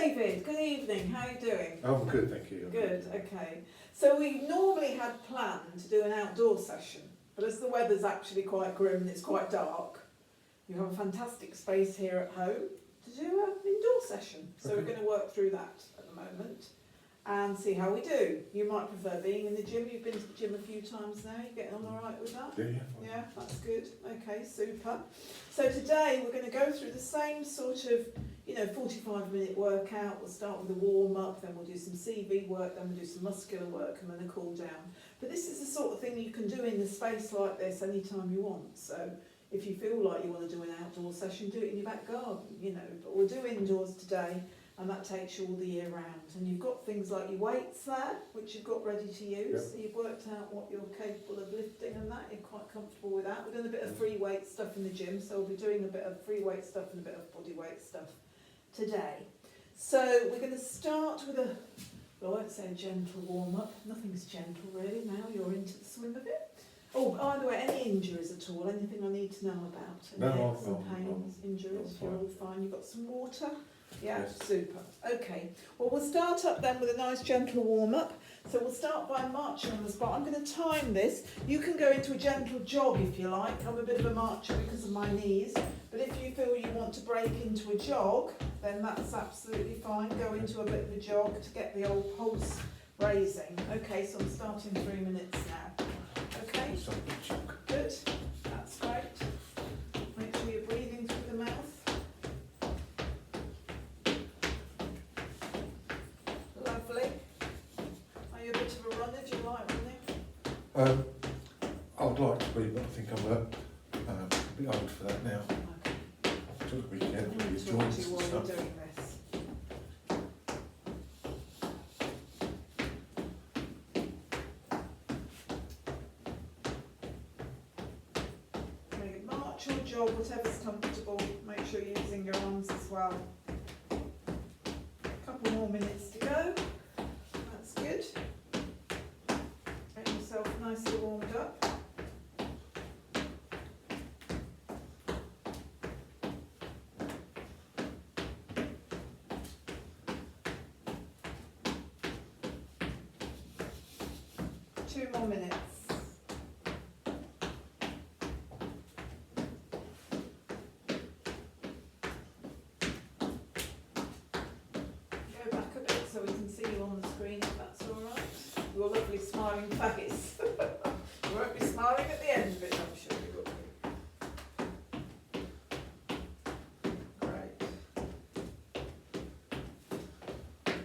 David, good evening. How are you doing? I'm good, thank you. Good, okay. So we normally had planned to do an outdoor session, but as the weather's actually quite grim and it's quite dark, you have a fantastic space here at home to do an indoor session. So we're going to work through that at the moment and see how we do. You might prefer being in the gym. You've been to the gym a few times now. You getting on all right with that? Yeah, fine. Yeah, that's good. Okay, super. So today we're going to go through the same sort of, 45-minute workout. We'll start with a warm-up, then we'll do some CV work, then we'll do some muscular work, and then a cool-down. But this is the sort of thing you can do in a space like this anytime you want. So if you feel like you want to do an outdoor session, do it in your back garden, But we'll do indoors today, and that takes you all the year round. And you've got things like your weights there, which you've got ready to use. Yep. So you've worked out what you're capable of lifting and that. You're quite comfortable with that. We've done a bit of free weight stuff in the gym, so we'll be doing a bit of free weight stuff and a bit of body weight stuff today. So we're going to start with I won't say a gentle warm-up. Nothing's gentle really now. You're into the swim of it. Oh, by the way, any injuries at all? Anything I need to know about? Any aches and pains, injuries? You're all fine. You've got some water? Yeah, Yes. super. Okay, well we'll start up then with a nice gentle warm-up. So we'll start by marching on the spot. I'm going to time this. You can go into a gentle jog if you like. I'm a bit of a marcher because of my knees. But if you feel you want to break into a jog, then that's absolutely fine. Go into a bit of a jog to get the old pulse raising. Okay, so I'm starting 3 minutes now. Okay, good. That's great. Make sure you're breathing through the mouth. Lovely. Are you a bit of a runner? Do you like running? I'd like to be, but I think I'm a bit old for that now. Took a weekend with your joints and while you're stuff. doing this. Okay, march or jog, whatever's comfortable. Make sure you're using your arms as well. A couple more minutes to go. That's good. Get yourself nicely warmed up. Two more minutes. Go back a bit so we can see you on the screen if that's alright. Your lovely smiling face. You won't be smiling at the end of it, I'm sure you will be. Great.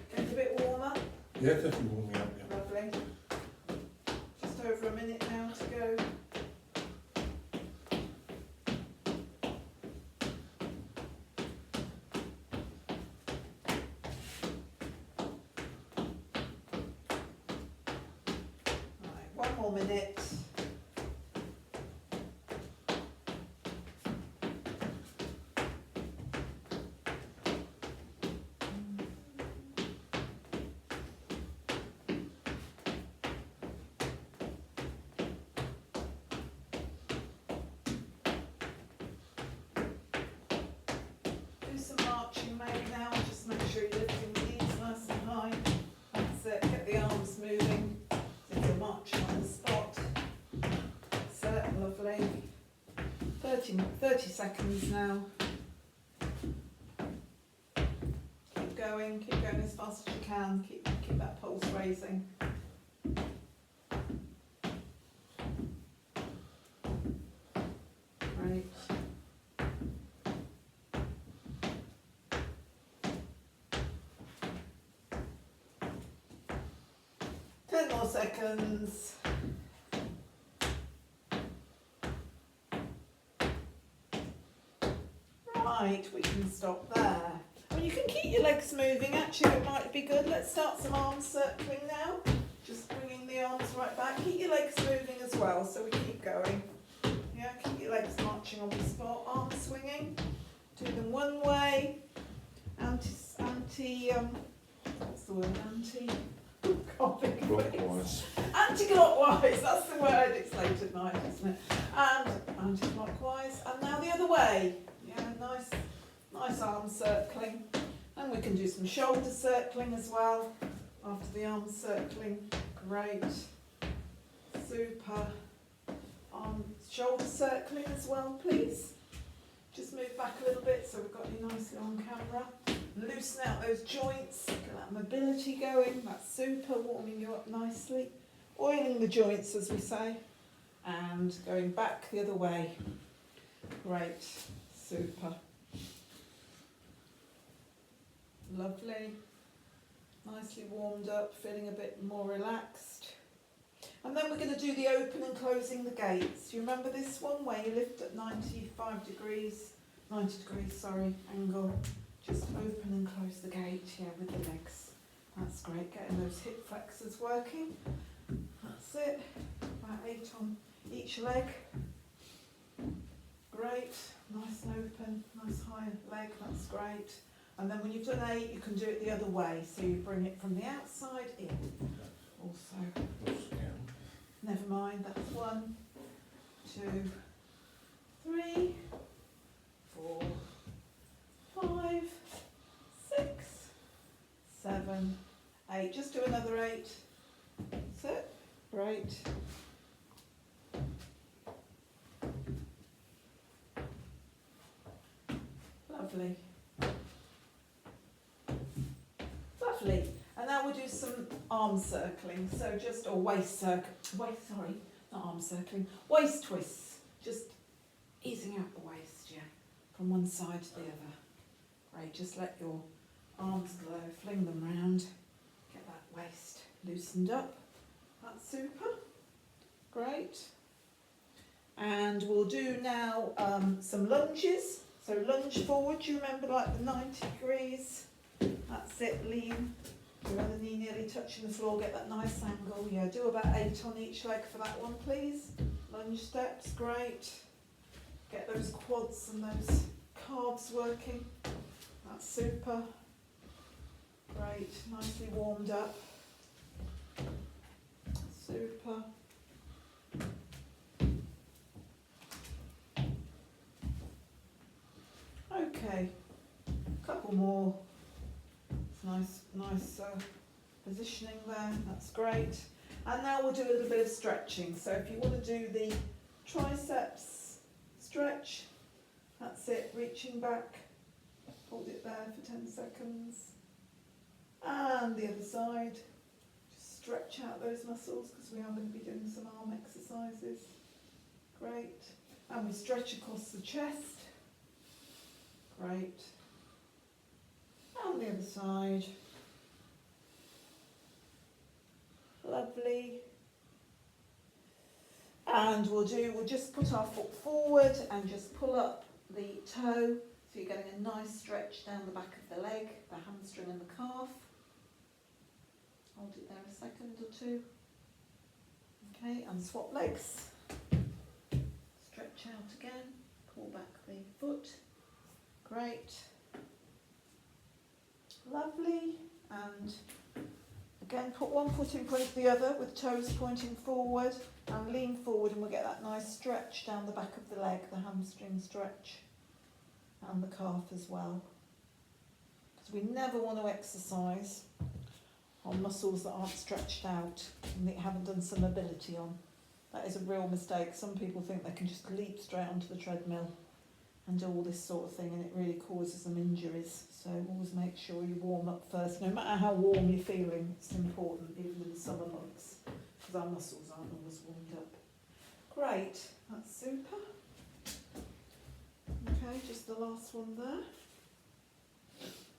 Getting a bit warmer. Yeah, definitely warming up. Yeah. Lovely. Just over a minute now to go. Right, one more minute. Do some marching maybe now, just make sure you're lifting the knees nice and high. That's it, get the arms moving. So you're marching on the spot. That's it, lovely. 30 seconds now. Keep going as fast as you can, keep that pulse raising. Great. Ten more seconds. Right, we can stop there. Well, you can keep your legs moving, actually it might be good. Let's start some arm circling now. Just bringing the arms right back. Keep your legs moving as well, so we keep going. Yeah, keep your legs marching on the spot. Arms swinging. Do them one way. What's the word? Clockwise. Anti-clockwise, that's the word. It's late at night, isn't it? And anti-clockwise, and now the other way. Yeah, nice arm circling. And we can do some shoulder circling as well after the arm circling. Great. Super. Shoulder circling as well, please. Just move back a little bit so we've got you nicely on camera. Loosen out those joints, get that mobility going. That's super, warming you up nicely. Oiling the joints, as we say. And going back the other way. Great. Super. Lovely. Nicely warmed up, feeling a bit more relaxed. And then we're going to do the open and closing the gates. You remember this one where you lift at 90 degrees, angle. Just open and close the gate, yeah, with the legs. That's great, getting those hip flexors working. That's it, about 8 on each leg. Great, nice and open, nice high leg, that's great. And then when you've done 8, you can do it the other way. So you bring it from the outside in. Also, never mind, that's 1, 2, 3, 4, 5, 6, 7, 8. Just do another 8. That's it. Great. Lovely. Lovely. And now we'll do some arm circling. So just, or waist twists. Just easing out the waist, yeah, from one side to the other. Great, just let your arms glow, fling them round, get that waist loosened up. That's super. Great. And we'll do now some lunges. So lunge forward, you remember, like the 90 degrees. That's it, lean. Your other knee nearly touching the floor, get that nice angle. Yeah, do about 8 on each leg for that one, please. Lunge steps, great. Get those quads and those calves working. That's super. Great, nicely warmed up. Super. Okay, couple more. Nice positioning there, that's great. And now we'll do a little bit of stretching. So if you want to do the triceps stretch, that's it, reaching back, hold it there for 10 seconds. And the other side, just stretch out those muscles because we are going to be doing some arm exercises. Great. And we stretch across the chest. Great. And the other side. Lovely. And we'll just put our foot forward and just pull up the toe. So you're getting a nice stretch down the back of the leg, the hamstring and the calf. Hold it there a second or two. Okay, and swap legs. Stretch out again. Pull back the foot. Great. Lovely. And again, put one foot in front of the other with toes pointing forward and lean forward, and we'll get that nice stretch down the back of the leg, the hamstring stretch and the calf as well. Because we never want to exercise on muscles that aren't stretched out and that haven't done some mobility on. That is a real mistake. Some people think they can just leap straight onto the treadmill and do all this sort of thing, and it really causes them injuries. So always make sure you warm up first. No matter how warm you're feeling, it's important, even in the summer months, because our muscles aren't always warmed up. Great, that's super. Okay, just the last one there.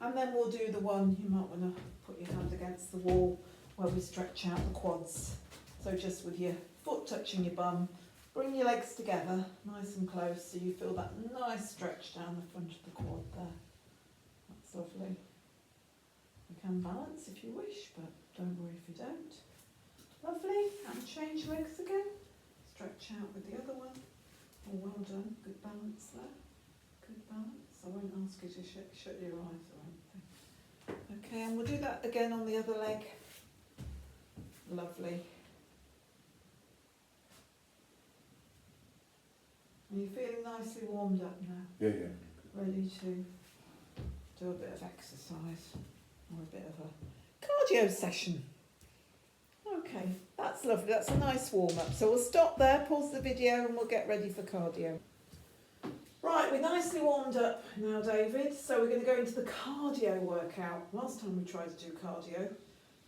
And then we'll do the one, you might want to put your hand against the wall, where we stretch out the quads. So just with your foot touching your bum, bring your legs together, nice and close, so you feel that nice stretch down the front of the quad there. That's lovely. You can balance if you wish, but don't worry if you don't. Lovely, and change legs again. Stretch out with the other one. Oh, well done, good balance there. Good balance. I won't ask you to shut your eyes or anything. Okay, and we'll do that again on the other leg. Lovely. Are you feeling nicely warmed up now? Yeah. Ready to do a bit of exercise or a bit of a cardio session. Okay, that's lovely. That's a nice warm-up. So we'll stop there, pause the video, and we'll get ready for cardio. Right, we're nicely warmed up now, David. So we're going to go into the cardio workout. Last time we tried to do cardio,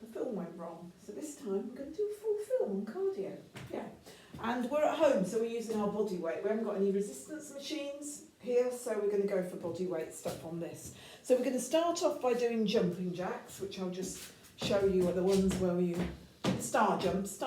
the film went wrong. So this time we're going to do a full film on cardio. Yeah. And we're at home, so we're using our body weight. We haven't got any resistance machines here, so we're going to go for body weight stuff on this. So we're going to start off by doing jumping jacks, which I'll just show you are the ones where you star jumps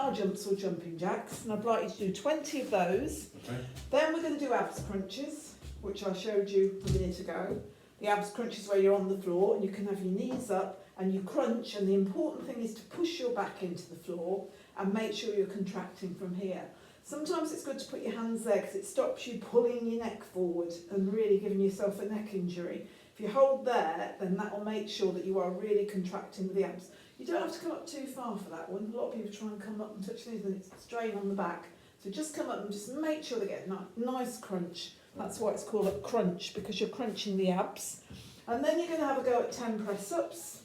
or jumping jacks, and I'd like you to do 20 of those. Okay. Then we're going to do abs crunches, which I showed you a minute ago. The abs crunches where you're on the floor and you can have your knees up and you crunch, and the important thing is to push your back into the floor and make sure you're contracting from here. Sometimes it's good to put your hands there because it stops you pulling your neck forward and really giving yourself a neck injury. If you hold there, then that will make sure that you are really contracting the abs. You don't have to come up too far for that one. A lot of people try and come up and touch these and it's strain on the back. So just come up and just make sure they get a nice crunch. That's why it's called a crunch, because you're crunching the abs. And then you're going to have a go at 10 press-ups.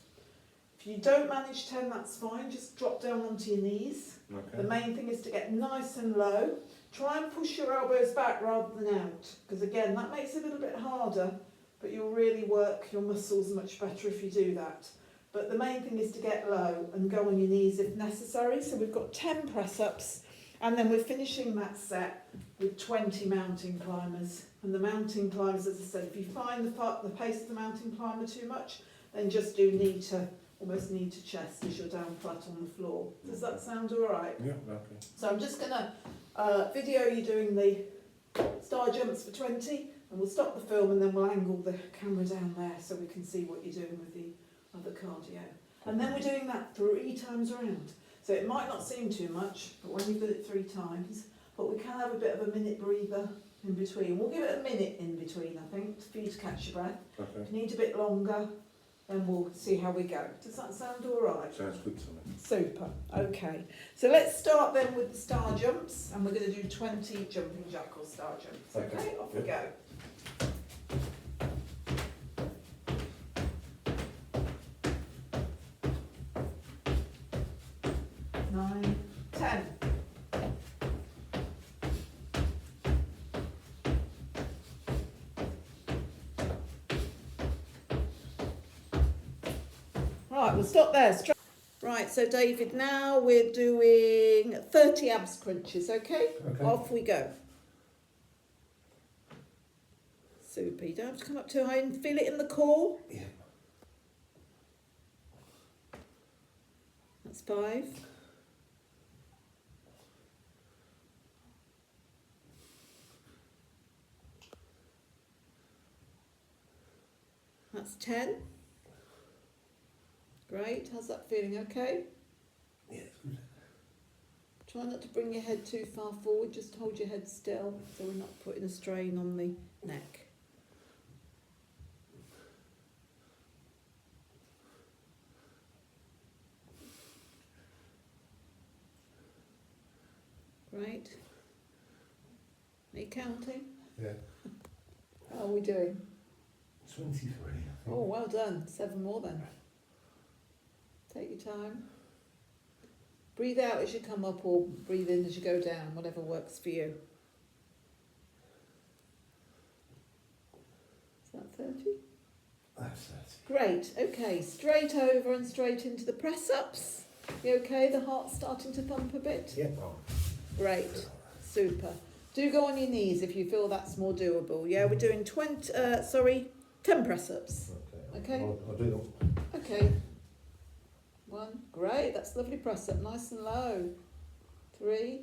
If you don't manage 10, that's fine. Just drop down onto your knees. Okay. The main thing is to get nice and low. Try and push your elbows back rather than out, because again, that makes it a little bit harder, but you'll really work your muscles much better if you do that. But the main thing is to get low and go on your knees if necessary. So we've got 10 press-ups, and then we're finishing that set with 20 mountain climbers. And the mountain climbers, as I said, if you find the pace of the mountain climber too much, then just do almost knee to chest as you're down flat on the floor. Does that sound all right? Yeah, okay. So I'm just going to video you doing the star jumps for 20, and we'll stop the film and then we'll angle the camera down there so we can see what you're doing with the other cardio. And then we're doing that 3 times around. So it might not seem too much, but when you've done it 3 times, but we can have a bit of a minute breather in between. We'll give it a minute in between, I think, for you to catch your breath. Okay. If you need a bit longer, then we'll see how we go. Does that sound all right? Sounds good to me. Super. Okay. So let's start then with the star jumps, and we're going to do 20 jumping jack or star jumps. Okay, off we go. 9, 10. Right, we'll stop there. Right, so David, now we're doing 30 abs crunches, okay? Okay. Off we go. Super. You don't have to come up too high and feel it in the core. Yeah. That's 5. That's 10. Great. How's that feeling? Okay? Yeah, it's good. Try not to bring your head too far forward. Just hold your head still so we're not putting a strain on the neck. Great. Are you counting? Yeah. How are we doing? 23. I think. Oh, well done. 7 more then. Take your time. Breathe out as you come up or breathe in as you go down, whatever works for you. Is that 30? That's 30. Great. Okay, straight over and straight into the press-ups. You okay? The heart's starting to thump a bit? Yeah. Oh. Great. Super. Do go on your knees if you feel that's more doable. Yeah, we're doing 10 press-ups. Okay. I'll do that. Okay. 1. Great. That's lovely press-up. Nice and low. 3,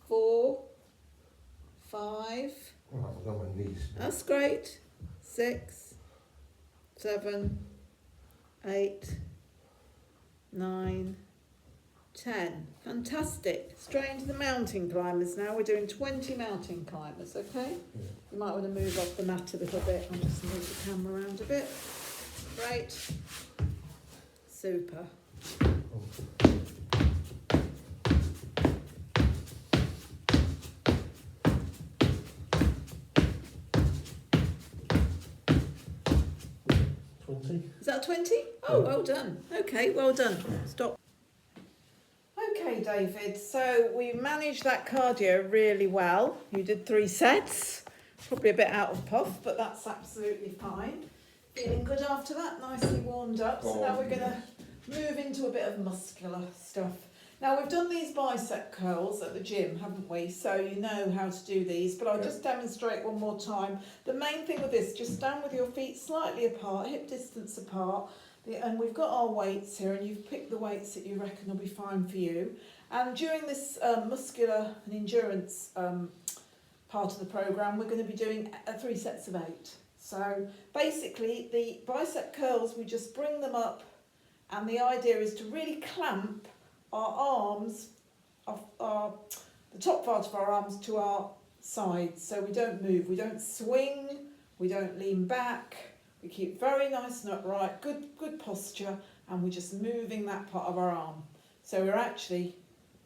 4, 5. Right, I'll go on my knees. That's great. 6, 7, 8, 9, 10. Fantastic. Straight into the mountain climbers now. We're doing 20 mountain climbers, okay? Yeah. You might want to move off the mat a little bit. I'll just move the camera around a bit. Great. Super. 20. Is that 20? Oh, well done. Okay, well done. Stop. Okay, David, so we managed that cardio really well. You did 3 sets, probably a bit out of puff, but that's absolutely fine. Feeling good after that, nicely warmed up. So now we're going to move into a bit of muscular stuff. Now we've done these bicep curls at the gym, haven't we? So you know how to do these, but I'll just demonstrate one more time. The main thing with this, just stand with your feet slightly apart, hip distance apart, and we've got our weights here, and you've picked the weights that you reckon will be fine for you. And during this muscular and endurance part of the programme, we're going to be doing 3 sets of 8. So basically the bicep curls, we just bring them up, and the idea is to really clamp our arms, the top part of our arms to our sides, so we don't move, we don't swing, we don't lean back, we keep very nice and upright, good posture, and we're just moving that part of our arm. So we're actually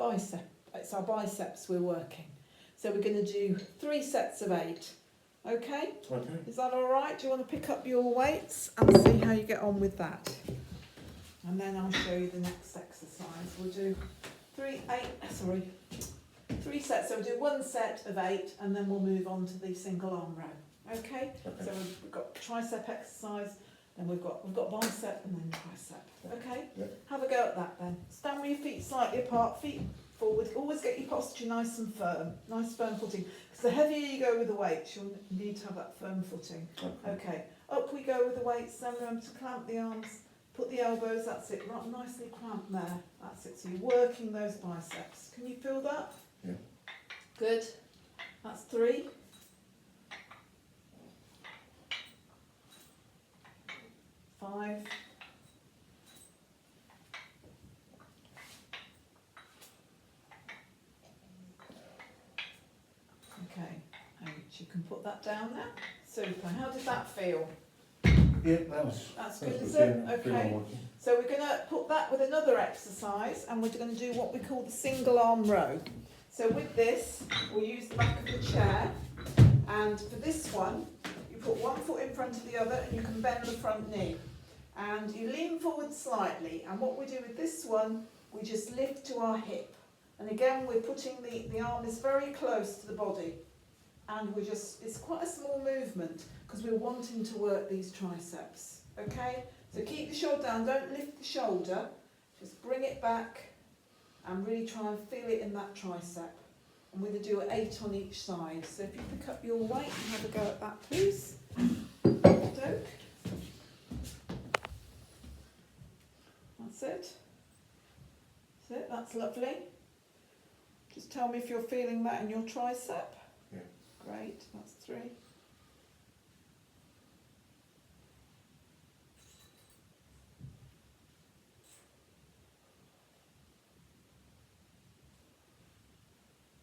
it's our biceps we're working. So we're going to do 3 sets of 8. Okay? Okay. Is that all right? Do you want to pick up your weights and see how you get on with that? And then I'll show you the next exercise. We'll do 3 sets. So we'll do 1 set of 8, and then we'll move on to the single arm row. Okay? So we've got tricep exercise, then we've got bicep, and then tricep. Okay? Yeah. Have a go at that then. Stand with your feet slightly apart, feet forward. Always get your posture nice and firm, nice firm footing. Because the heavier you go with the weights, you'll need to have that firm footing. Okay. Up we go with the weights. Then remember to clamp the arms. Put the elbows, that's it, right, nicely clamped there, that's it. So you're working those biceps. Can you feel that? Yeah. Good. That's 3. 5. Okay, 8. You can put that down now. Super. How did that feel? Yeah, That's good, is it? Okay. So we're going to put that with another exercise, and we're going to do what we call the single arm row. So with this, we'll use the back of the chair, and for this one, you put one foot in front of the other, and you can bend the front knee. And you lean forward slightly, and what we do with this one, we just lift to our hip. And again, we're putting the arm is very close to the body. And it's quite a small movement, because we're wanting to work these triceps, okay? So keep the shoulder down, don't lift the shoulder, just bring it back and really try and feel it in that tricep. And we're going to do 8 on each side. So if you pick up your weight and have a go at that, please. Doke. That's it. That's it, that's lovely. Just tell me if you're feeling that in your tricep. Yeah. Great, that's 3.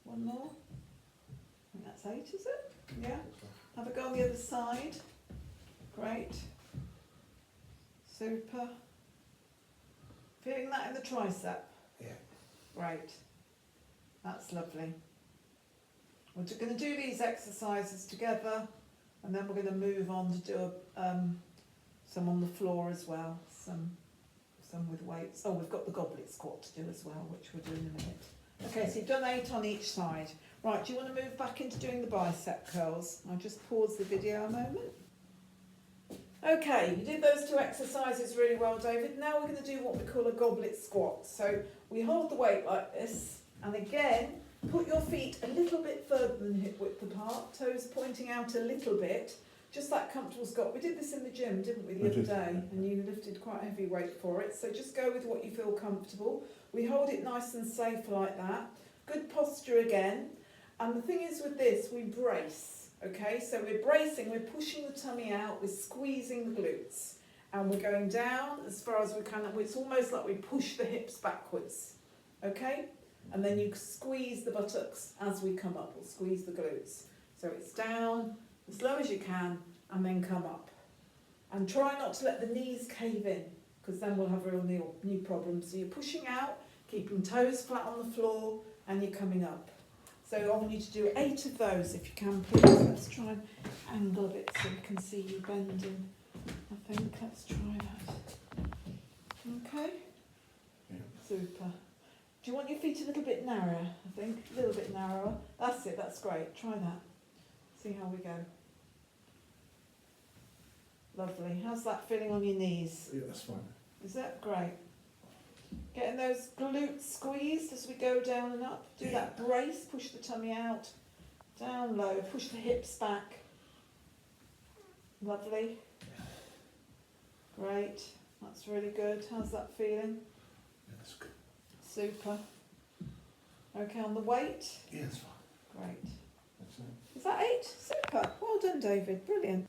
One more. I think that's 8, is it? Yeah. Have a go on the other side. Great. Super. Feeling that in the tricep? Yeah. Great. That's lovely. We're going to do these exercises together, and then we're going to move on to do some on the floor as well, some with weights. Oh, we've got the goblet squat to do as well, which we'll do in a minute. Okay, so you've done 8 on each side. Right, do you want to move back into doing the bicep curls? I'll just pause the video a moment. Okay, you did those 2 exercises really well, David. Now we're going to do what we call a goblet squat. So we hold the weight like this, and again, put your feet a little bit further than hip width apart, toes pointing out a little bit, just that comfortable squat. We did this in the gym, didn't we, the other day, and you lifted quite a heavy weight for it. So just go with what you feel comfortable. We hold it nice and safe like that. Good posture again. And the thing is with this, we brace, okay? So we're bracing, we're pushing the tummy out, we're squeezing the glutes. And we're going down as far as we can. It's almost like we push the hips backwards, okay? And then you squeeze the buttocks as we come up, or squeeze the glutes. So it's down as low as you can, and then come up. And try not to let the knees cave in, because then we'll have real knee problems. So you're pushing out, keeping toes flat on the floor, and you're coming up. So I want you to do 8 of those if you can, please. Let's try and angle a bit so we can see you bending. I think, let's try that. Okay, Yeah. super. Do you want your feet a little bit narrower, I think? A little bit narrower. That's it, that's great. Try that. See how we go. Lovely. How's that feeling on your knees? Yeah, that's fine. Is that great? Getting those glutes squeezed as we go down and up. Do that brace, push the tummy out. Down low, push the hips back. Lovely. Great. That's really good. How's that feeling? Yeah, that's good. Super. Okay, on the weight? Yeah, that's fine. Great. That's it. Is that 8? Super. Well done, David. Brilliant.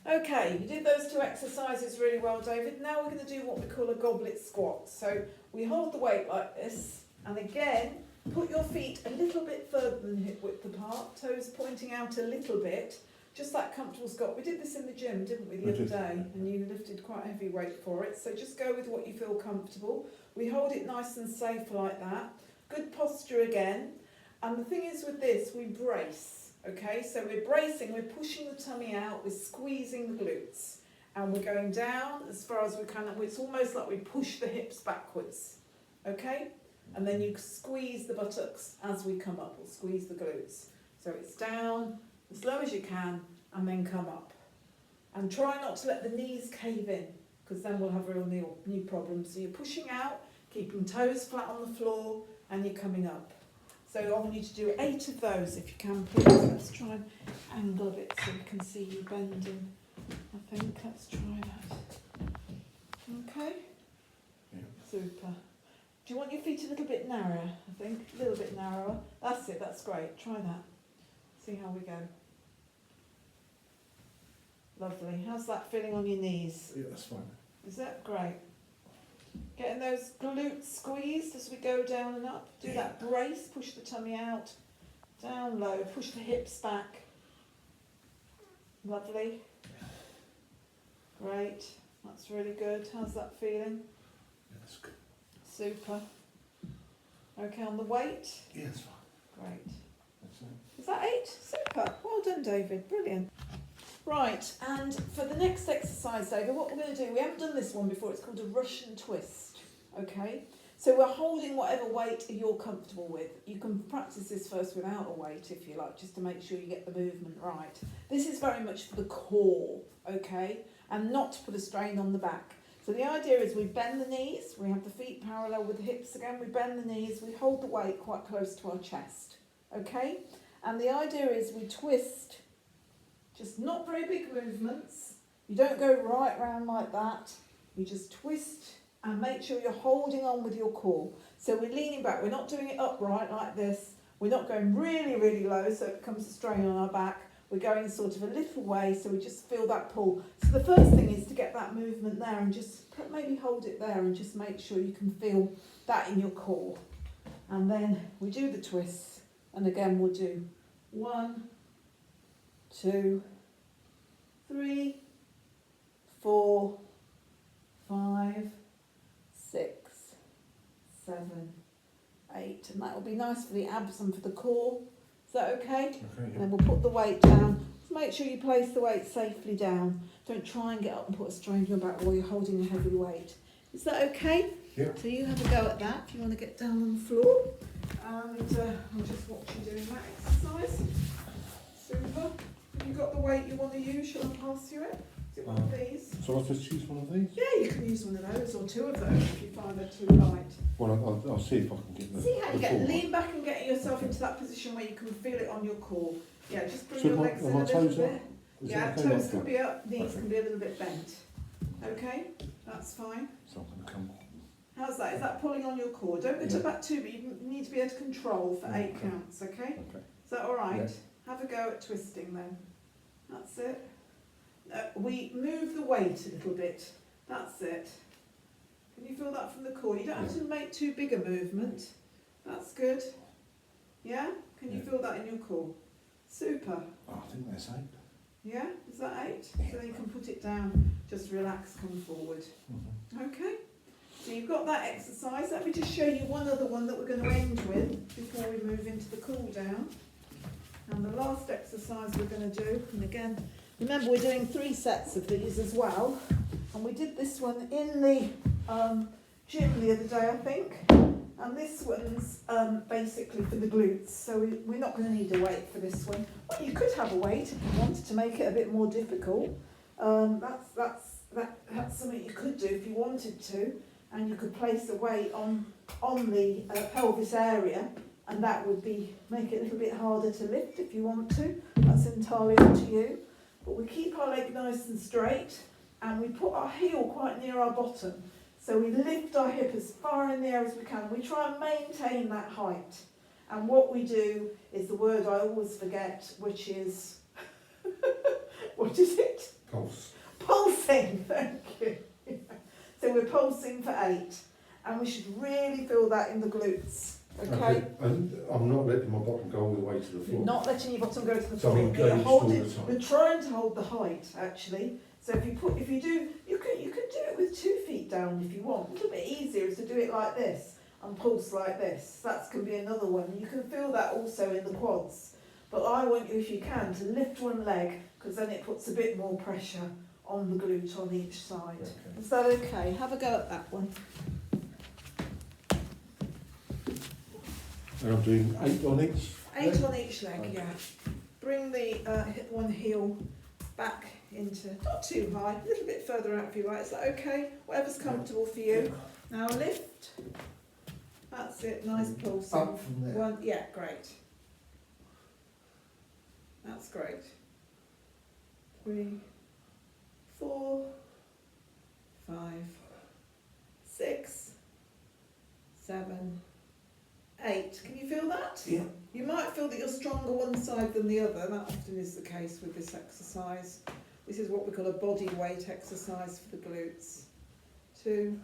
Okay, you did those 2 exercises really well, David. Now we're going to do what we call a goblet squat. So we hold the weight like this, and again, put your feet a little bit further than hip width apart, toes pointing out a little bit, just that comfortable squat. We did this in the gym, didn't we, the other day? And you lifted quite a heavy weight for it. So just go with what you feel comfortable. We hold it nice and safe like that. Good posture again. And the thing is with this, we brace. Okay, so we're bracing, we're pushing the tummy out, we're squeezing the glutes, and we're going down as far as we can. It's almost like we push the hips backwards, okay? And then you squeeze the buttocks as we come up, or squeeze the glutes. So it's down as low as you can, and then come up. And try not to let the knees cave in, because then we'll have real knee problems. So you're pushing out, keeping toes flat on the floor, and you're coming up. So I want you to do 8 of those if you can, please. Let's try and angle a bit so we can see you bending. I think let's try that. Okay? Yeah. Super. Do you want your feet a little bit narrower, I think? A little bit narrower. That's it, that's great. Try that. See how we go. Lovely. How's that feeling on your knees? Yeah, that's fine. Is that great? Getting those glutes squeezed as we go down and up. Do that brace, push the tummy out. Down low, push the hips back. Lovely. Great. That's really good. How's that feeling? Yeah, that's good. Super. Okay, on the weight? Yeah, that's fine. Great. That's it. Is that 8? Super. Well done, David. Brilliant. Right, and for the next exercise, David, what we're going to do, we haven't done this one before, it's called a Russian twist, okay? So we're holding whatever weight you're comfortable with. You can practice this first without a weight, if you like, just to make sure you get the movement right. This is very much for the core, okay? And not to put a strain on the back. So the idea is we bend the knees, we have the feet parallel with the hips again, we bend the knees, we hold the weight quite close to our chest, okay? And the idea is we twist. Just not very big movements. You don't go right round like that. You just twist and make sure you're holding on with your core. So we're leaning back. We're not doing it upright like this. We're not going really, really low so it becomes a strain on our back. We're going sort of a little way so we just feel that pull. So the first thing is to get that movement there and just maybe hold it there and just make sure you can feel that in your core. And then we do the twists. And again we'll do 1, 2, 3, 4, 5, 6, 7, 8, and that will be nice for the abs and for the core. Is that okay? Okay, And yeah. then we'll put the weight down. Just make sure you place the weight safely down. Don't try and get up and put a strain on your back while you're holding a heavy weight. Is that okay? Yeah. So you have a go at that if you want to get down on the floor. And I'll just watch you doing that exercise. Super. Have you got the weight you want to use? Shall I pass you it? Is it one of these? So I'll just choose one of these? Yeah, you can use one of those or 2 of those if you find they're too light. Well, I'll see if I can get the... See how you the get, full one. lean back and get yourself into that position where you can feel it on your core. Yeah, just bring So your my- legs are in my a little toes bit. up? Is Yeah, that okay toes like can that? be up, knees Okay. can be a little bit bent. Okay, that's fine. So I'm going to come... How's that? Is that pulling on your core? Don't go to Yeah. back 2, but you need to be able to control for 8 Okay. counts, okay? Okay. Is that alright? Yeah. Have a go at twisting then. That's it. We move the weight a little bit. That's it. Can you feel that from the core? You don't have to make too big a movement. That's good. Yeah? Can you Yeah. feel that in your core? Super. Oh, I think that's 8. Yeah? Is that 8? So then you can put it down. Just relax, come forward. Mm-hmm. Okay? So you've got that exercise. Let me just show you one other one that we're going to end with before we move into the cool down. And the last exercise we're going to do, and again, Remember, we're doing 3 sets of these as well, and we did this one in the gym the other day, I think. And this one's basically for the glutes, so we're not going to need a weight for this one. Well, you could have a weight if you wanted to make it a bit more difficult. That's something you could do if you wanted to, and you could place a weight on the pelvis area, and that would make it a little bit harder to lift if you want to. That's entirely up to you. But we keep our leg nice and straight, and we put our heel quite near our bottom. So we lift our hip as far in the air as we can. We try and maintain that height. And what we do is the word I always forget, which is, what is it? Pulse. Pulsing, thank you. So we're pulsing for 8. And we should really feel that in the glutes, okay? And I'm not letting my bottom go all the way to the floor. You're not letting your bottom go to the So floor. I'm engaged all the time. You're trying to hold the height, actually. So if you do, you can do it with 2 feet down if you want. A little bit easier is to do it like this and pulse like this. That can be another one. You can feel that also in the quads. But I want you, if you can, to lift one leg, because then it puts a bit more pressure on the glute on each side. Okay. Is that okay? Have a go at that one. And I'm doing 8 on each. 8 on each leg, Okay. yeah. Bring the one heel back into, not too high, a little bit further out if you like. Is that okay? Whatever's comfortable for you. Now lift. That's it, nice pulse. Up from there. One, yeah, great. That's great. 3, 4, 5, 6, 7, 8. Can you feel that? Yeah. You might feel that you're stronger one side than the other. That often is the case with this exercise. This is what we call a body weight exercise for the glutes. 2,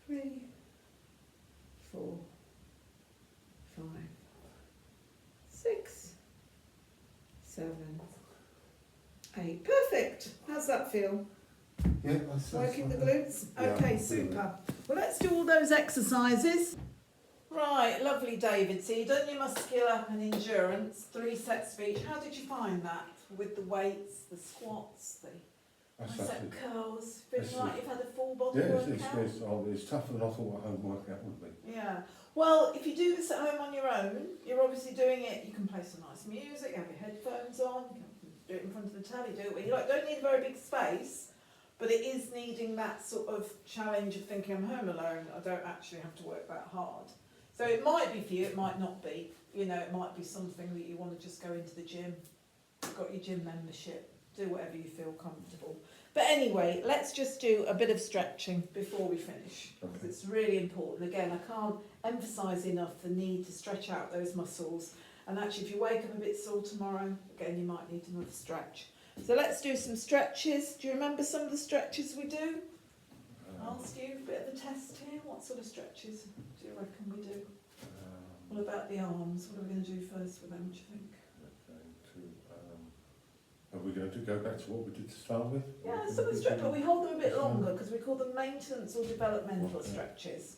3, 4, 5, 6, 7, 8. Perfect. How's that feel? Yeah, that's Working the fine. glutes? Yeah, Okay, I'm feeling super. Well, let's do all those exercises. Right, lovely, David. So you've done your muscular and endurance, 3 sets of each. How did you find that with the weights, the squats, the That's bicep actually- curls? Feeling that's like it. you've had a full body Yeah, workout? it's tougher than I thought a home workout would be. Yeah. Well, if you do this at home on your own, you're obviously doing it. You can play some nice music, have your headphones on, you can do it in front of the telly, do it where you like. Don't need a very big space, but it is needing that sort of challenge of thinking I'm home alone. I don't actually have to work that hard. So it might be for you, it might not be. You know, it might be something that you want to just go into the gym. You've got your gym membership. Do whatever you feel comfortable. But anyway, let's just do a bit of stretching before we finish. Because Okay. it's really important. Again, I can't emphasise enough the need to stretch out those muscles. And actually, if you wake up a bit sore tomorrow, again, you might need another stretch. So let's do some stretches. Do you remember some of the stretches we do? I'll ask you a bit of a test here. What sort of stretches do you reckon we do? What about the arms? What are we going to do first with them, do you think? Are we going to go back to what we did to start with? Yeah, some of the stretches, but we hold them a bit longer because we call them maintenance or developmental stretches.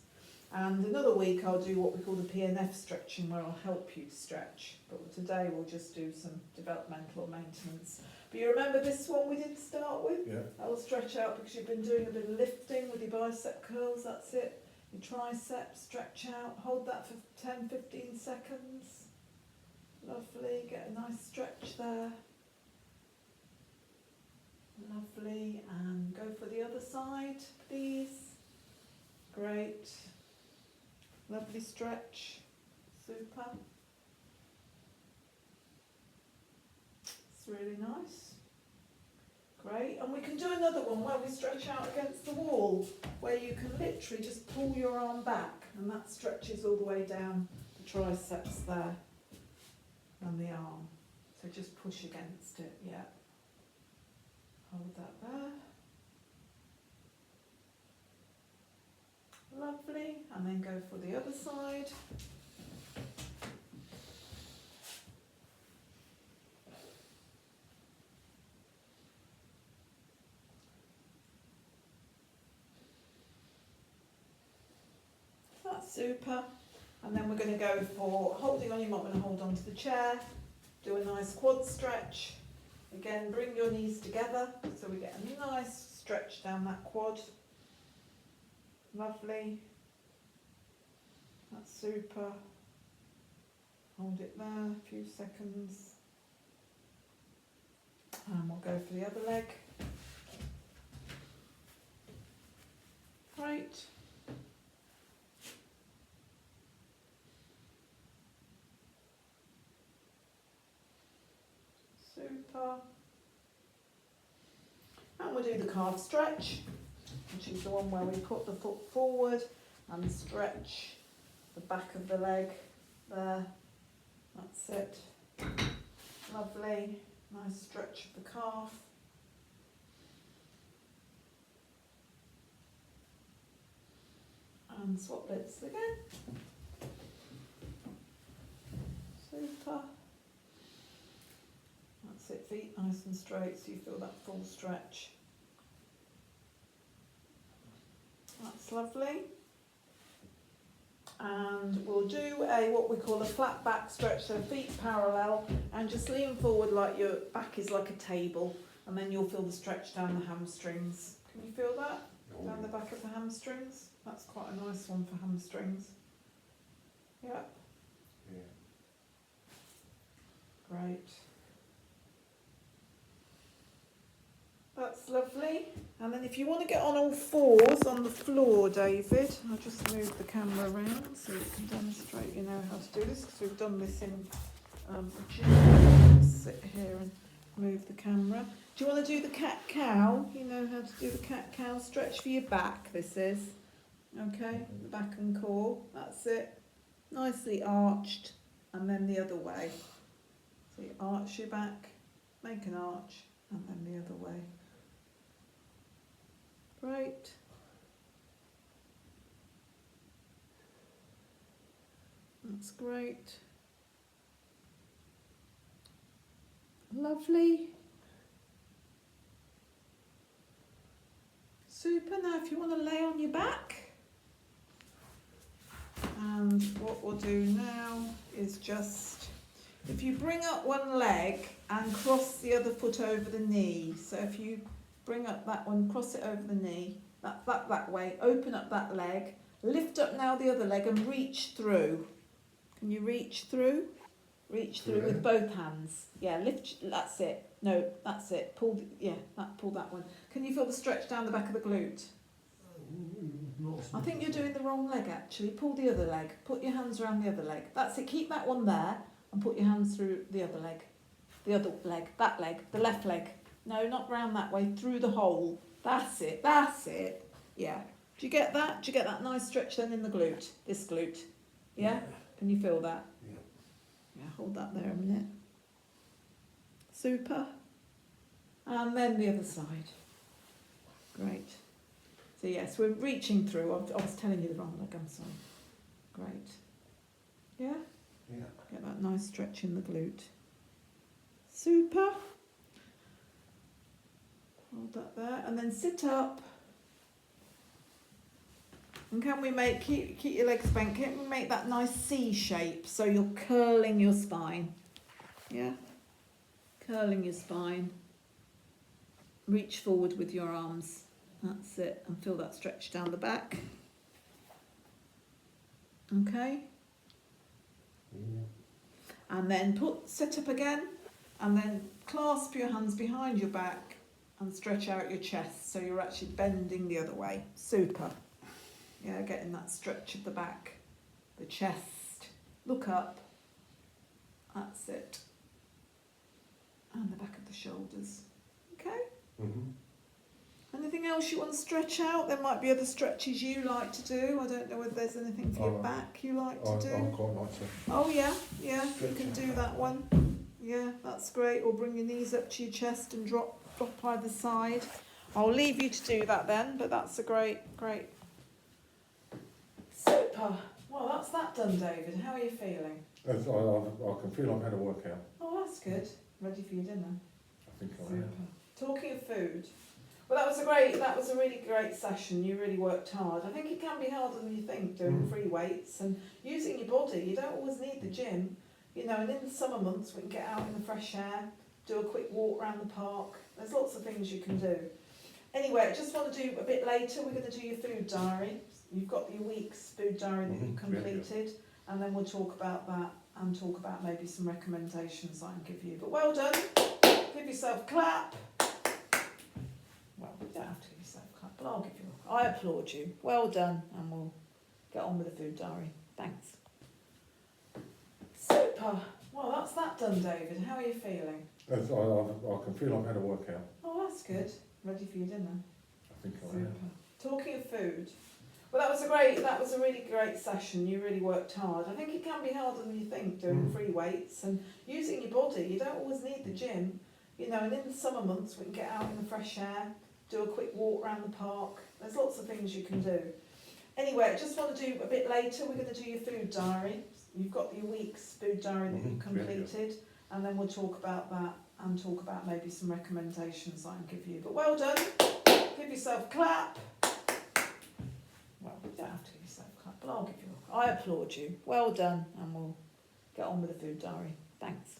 And another week I'll do what we call the PNF stretching, where I'll help you to stretch. But today we'll just do some developmental maintenance. But you remember this one we did start with? Yeah. That will stretch out because you've been doing a bit of lifting with your bicep curls, that's it. Your triceps, stretch out, hold that for 10-15 seconds. Lovely, get a nice stretch there. Lovely, and go for the other side, please. Great. Lovely stretch. Super. It's really nice. Great, and we can do another one where we stretch out against the wall, where you can literally just pull your arm back, and that stretches all the way down the triceps there, and the arm. So just push against it, yeah. Hold that there. Lovely, and then go for the other side. That's super. And then we're going to go for holding on. You might want to hold on to the chair. Do a nice quad stretch. Again, bring your knees together so we get a nice stretch down that quad. Lovely. That's super. Hold it there a few seconds. And we'll go for the other leg. Great. Super. And we'll do the calf stretch, which is the one where we put the foot forward and stretch the back of the leg there. That's it. Lovely. Nice stretch of the calf. And swap bits again. Super. That's it, feet nice and straight so you feel that full stretch. That's lovely. And we'll do what we call a flat back stretch, so feet parallel and just lean forward like your back is like a table, and then you'll feel the stretch down the hamstrings. Can you feel that? Down the back of the hamstrings? That's quite a nice one for hamstrings. Yep. Yeah. Great. That's lovely. And then if you want to get on all fours on the floor, David, I'll just move the camera around so you can demonstrate you know how to do this, because we've done this in the gym. Sit here and move the camera. Do you want to do the cat-cow? You know how to do the cat-cow stretch for your back, this is. Okay, the back and core, that's it. Nicely arched, and then the other way. So you arch your back, make an arch, and then the other way. Great. That's great. Lovely. Super. Now if you want to lay on your back, and what we'll do now is just, if you bring up one leg and cross the other foot over the knee, so if you bring up that one, cross it over the knee, that way, open up that leg, lift up now the other leg and reach through. Can you reach through? Reach through with both hands. Yeah, lift, that's it. No, that's it. Pull, pull that one. Can you feel the stretch down the back of the glute? I think you're doing the wrong leg actually. Pull the other leg. Put your hands around the other leg. That's it. Keep that one there and put your hands through the other leg. The other leg. That leg. The left leg. No, not round that way. Through the hole. That's it. That's it. Yeah. Do you get that? Do you get that nice stretch then in the glute? This glute. Yeah? Can you feel that? Yeah. Yeah, hold that there a minute. Super. And then the other side. Great. So yes, we're reaching through. I was telling you the wrong leg, I'm sorry. Great. Yeah? Yeah. Get that nice stretch in the glute. Super. Hold that there. And then sit up. And can we make, keep your legs bent, can we make that nice C shape so you're curling your spine? Yeah? Curling your spine. Reach forward with your arms. That's it. And feel that stretch down the back. Okay? Yeah. And then sit up again. And then clasp your hands behind your back and stretch out your chest so you're actually bending the other way. Super. Yeah, getting that stretch of the back, the chest. Look up. That's it. And the back of the shoulders. Okay? Mm-hmm. Anything else you want to stretch out? There might be other stretches you like to do. I don't know whether there's anything for your back you like to do. I quite like to. Oh yeah, you Stretch can out do that. that one. Yeah, that's great. Or bring your knees up to your chest and drop either side. I'll leave you to do that then, but that's a great. Super. Well, that's that done, David. How are you feeling? I can feel I've had a workout. Oh, that's good. Ready for your dinner. I think I Super. am. Talking of food, well, that was a really great session. You really worked hard. I think it can be harder than you think doing free weights and using your body. You don't always need the gym, you know. And in the summer months, we can get out in the fresh air, do a quick walk around the park. There's lots of things you can do. Anyway, I just want to do a bit later, we're going to do your food diary. You've got your week's food diary that you've completed, and then we'll talk about that and talk about maybe some recommendations I can give you. But well done. Give yourself a clap. Well, you don't have to give yourself a clap, but I'll give you I applaud you. Well done, and we'll get on with the food diary. Thanks. Super. Well, that's that done, David. How are you feeling? I can feel I've had a workout. Oh, that's good. Ready for your dinner? I think I Super. am. Talking of food, well, that was a really great session. You really worked hard. I think it can be harder than you think doing free weights and using your body. You don't always need the gym, you know. And in the summer months, we can get out in the fresh air, do a quick walk around the park. There's lots of things you can do. Anyway, I just want to do a bit later. We're going to do your food diary. You've got your week's food diary that you've completed, and then we'll talk about that and talk about maybe some recommendations I can give you. But well done. Give yourself a clap. Well, you don't have to give yourself a clap, but I'll give you I applaud you. Well done, and we'll get on with the food diary. Thanks.